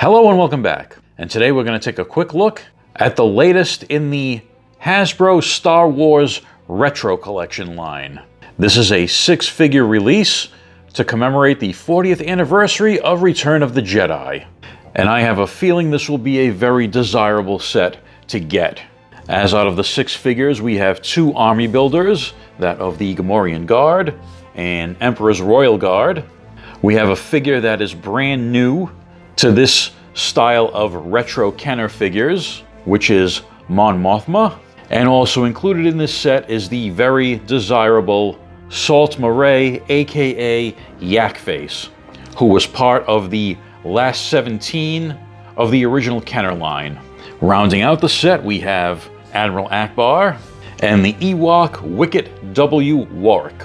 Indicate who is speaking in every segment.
Speaker 1: Hello and welcome back. And today we're going to take a quick look at the latest in the Hasbro Star Wars Retro Collection line. This is a 6-figure release to commemorate the 40th anniversary of Return of the Jedi. And I have a feeling this will be a very desirable set to get. As out of the 6 figures, we have 2 army builders, that of the Gamorrean Guard and Emperor's Royal Guard. We have a figure that is brand new to this style of retro Kenner figures, which is Mon Mothma. And also included in this set is the very desirable Salt Marae, aka Yak Face, who was part of the last 17 of the original Kenner line. Rounding out the set, we have Admiral Ackbar and the Ewok Wicket W. Warwick.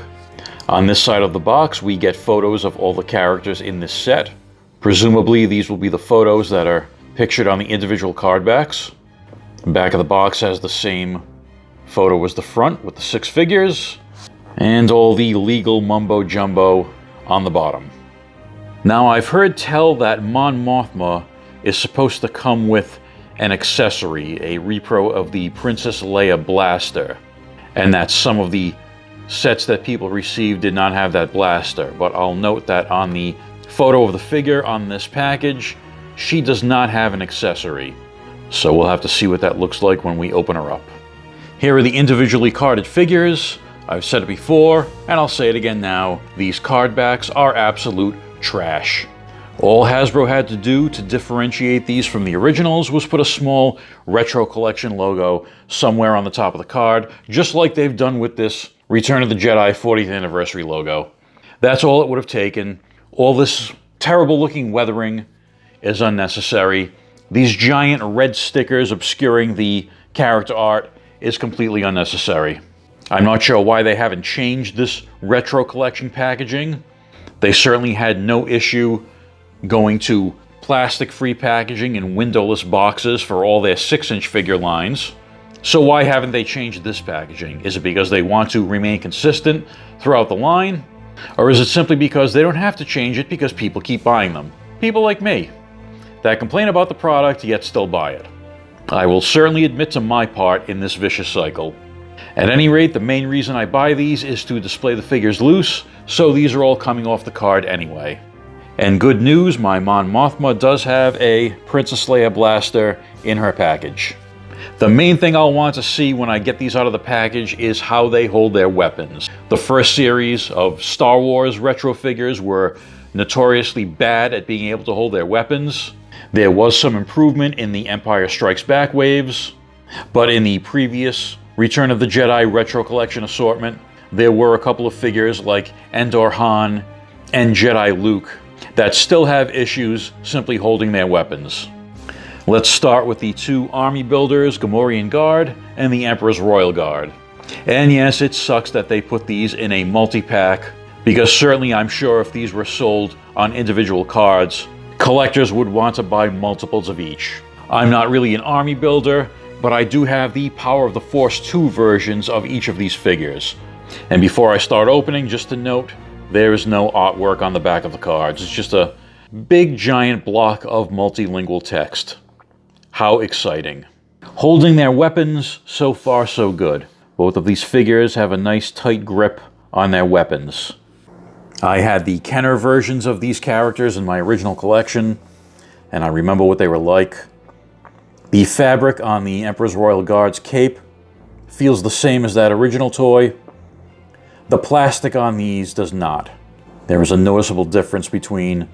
Speaker 1: On this side of the box, we get photos of all the characters in this set. Presumably, these will be the photos that are pictured on the individual card backs. The back of the box has the same photo as the front with the 6 figures, and all the legal mumbo jumbo on the bottom. Now, I've heard tell that Mon Mothma is supposed to come with an accessory, a repro of the Princess Leia blaster, and that some of the sets that people received did not have that blaster. But I'll note that on the photo of the figure on this package, she does not have an accessory. So we'll have to see what that looks like when we open her up. Here are the individually carded figures. I've said it before, and I'll say it again now. These card backs are absolute trash. All Hasbro had to do to differentiate these from the originals was put a small Retro Collection logo somewhere on the top of the card, just like they've done with this Return of the Jedi 40th Anniversary logo. That's all it would have taken. All this terrible looking weathering is unnecessary. These giant red stickers obscuring the character art is completely unnecessary. I'm not sure why they haven't changed this Retro Collection packaging. They certainly had no issue going to plastic-free packaging and windowless boxes for all their 6-inch figure lines. So why haven't they changed this packaging? Is it because they want to remain consistent throughout the line? Or is it simply because they don't have to change it because people keep buying them? People like me, that complain about the product yet still buy it. I will certainly admit to my part in this vicious cycle. At any rate, the main reason I buy these is to display the figures loose, so these are all coming off the card anyway. And good news, my Mon Mothma does have a Princess Leia blaster in her package. The main thing I'll want to see when I get these out of the package is how they hold their weapons. The first series of Star Wars retro figures were notoriously bad at being able to hold their weapons. There was some improvement in the Empire Strikes Back waves, but in the previous Return of the Jedi Retro Collection assortment, there were a couple of figures like Endor Han and Jedi Luke that still have issues simply holding their weapons. Let's start with the 2 army builders, Gamorrean Guard and the Emperor's Royal Guard. And yes, it sucks that they put these in a multi-pack, because certainly I'm sure if these were sold on individual cards, collectors would want to buy multiples of each. I'm not really an army builder, but I do have the Power of the Force 2 versions of each of these figures. And before I start opening, just to note, there is no artwork on the back of the cards. It's just a big giant block of multilingual text. How exciting. Holding their weapons, so far so good. Both of these figures have a nice tight grip on their weapons. I had the Kenner versions of these characters in my original collection, and I remember what they were like. The fabric on the Emperor's Royal Guard's cape feels the same as that original toy. The plastic on these does not. There is a noticeable difference between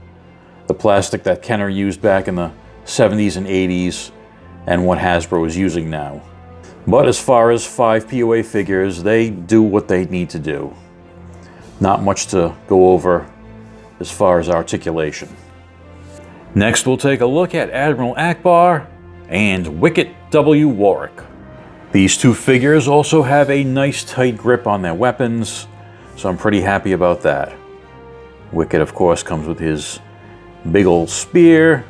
Speaker 1: the plastic that Kenner used back in the 70s and 80s and what Hasbro is using now. But as far as 5 POA figures, they do what they need to do. Not much to go over as far as articulation. Next, we'll take a look at Admiral Ackbar and Wicket W. Warwick. These 2 figures also have a nice tight grip on their weapons, so I'm pretty happy about that. Wicket, of course, comes with his big old spear,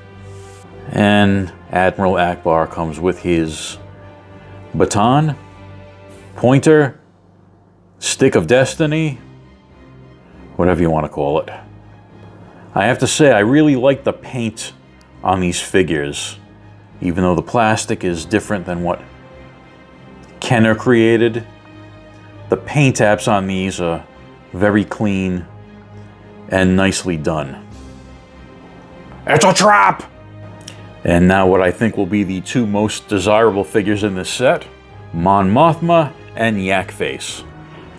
Speaker 1: and Admiral Ackbar comes with his baton, pointer, stick of destiny, whatever you want to call it. I have to say, I really like the paint on these figures. Even though the plastic is different than what Kenner created, the paint apps on these are very clean and nicely done. It's a trap! And now what I think will be the two most desirable figures in this set, Mon Mothma and Yak Face.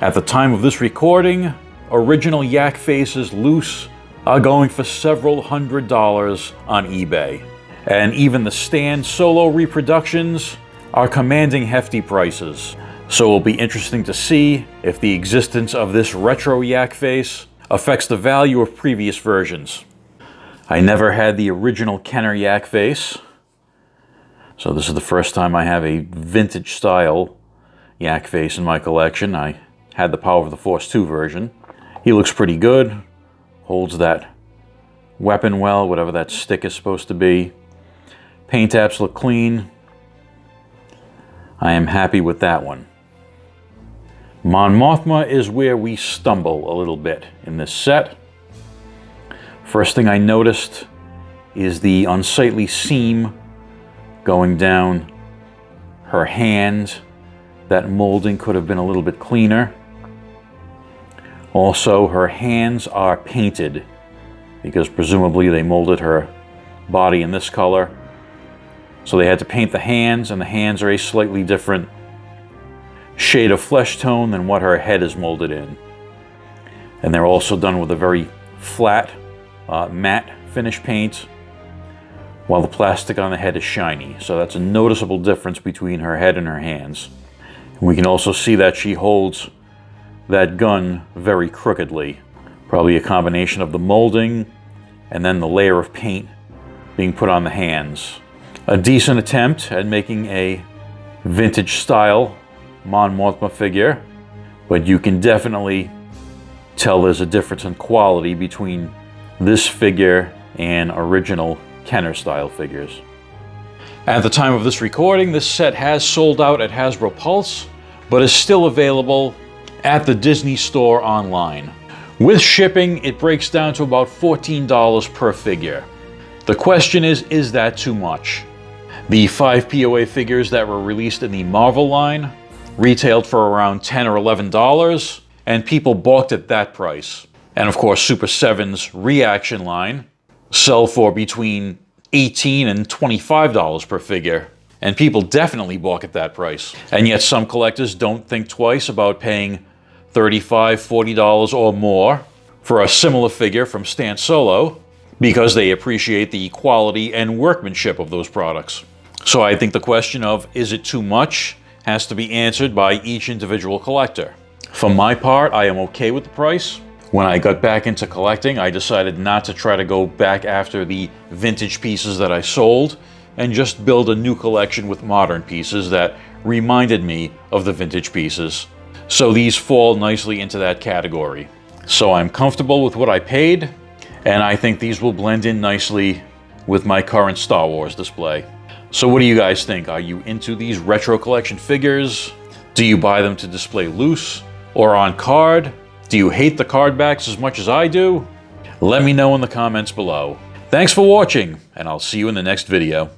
Speaker 1: At the time of this recording, original Yak Faces loose are going for several $100s on eBay. And even the Stan Solo reproductions are commanding hefty prices. So it'll be interesting to see if the existence of this retro Yak Face affects the value of previous versions. I never had the original Kenner Yak Face, so this is the first time I have a vintage style Yak Face in my collection. I had the Power of the Force 2 version. He looks pretty good, holds that weapon well, whatever that stick is supposed to be. Paint apps look clean. I am happy with that one. Mon Mothma is where we stumble a little bit in this set. First thing I noticed is the unsightly seam going down her hand. That molding could have been a little bit cleaner. Also, her hands are painted because presumably they molded her body in this color. So they had to paint the hands, and the hands are a slightly different shade of flesh tone than what her head is molded in. And they're also done with a very flat, matte finish paint, while the plastic on the head is shiny. So that's a noticeable difference between her head and her hands. And we can also see that she holds that gun very crookedly. Probably a combination of the molding and then the layer of paint being put on the hands. A decent attempt at making a vintage style Mon Mothma figure, but you can definitely tell there's a difference in quality between this figure and original Kenner style figures. At the time of this recording, this set has sold out at Hasbro Pulse, but is still available at the Disney Store online. With shipping, it breaks down to about $14 per figure. The question is that too much? The 5 POA figures that were released in the Marvel line retailed for around $10 or $11, and people balked at that price. And of course, Super 7's Reaction line sell for between $18 and $25 per figure, and people definitely balk at that price. And yet some collectors don't think twice about paying $35, $40 or more for a similar figure from Stan Solo because they appreciate the quality and workmanship of those products. So I think the question of, is it too much, has to be answered by each individual collector. For my part, I am okay with the price. When I got back into collecting, I decided not to try to go back after the vintage pieces that I sold and just build a new collection with modern pieces that reminded me of the vintage pieces. So these fall nicely into that category. So I'm comfortable with what I paid, and I think these will blend in nicely with my current Star Wars display. So what do you guys think? Are you into these retro collection figures? Do you buy them to display loose or on card? Do you hate the card backs as much as I do? Let me know in the comments below. Thanks for watching, and I'll see you in the next video.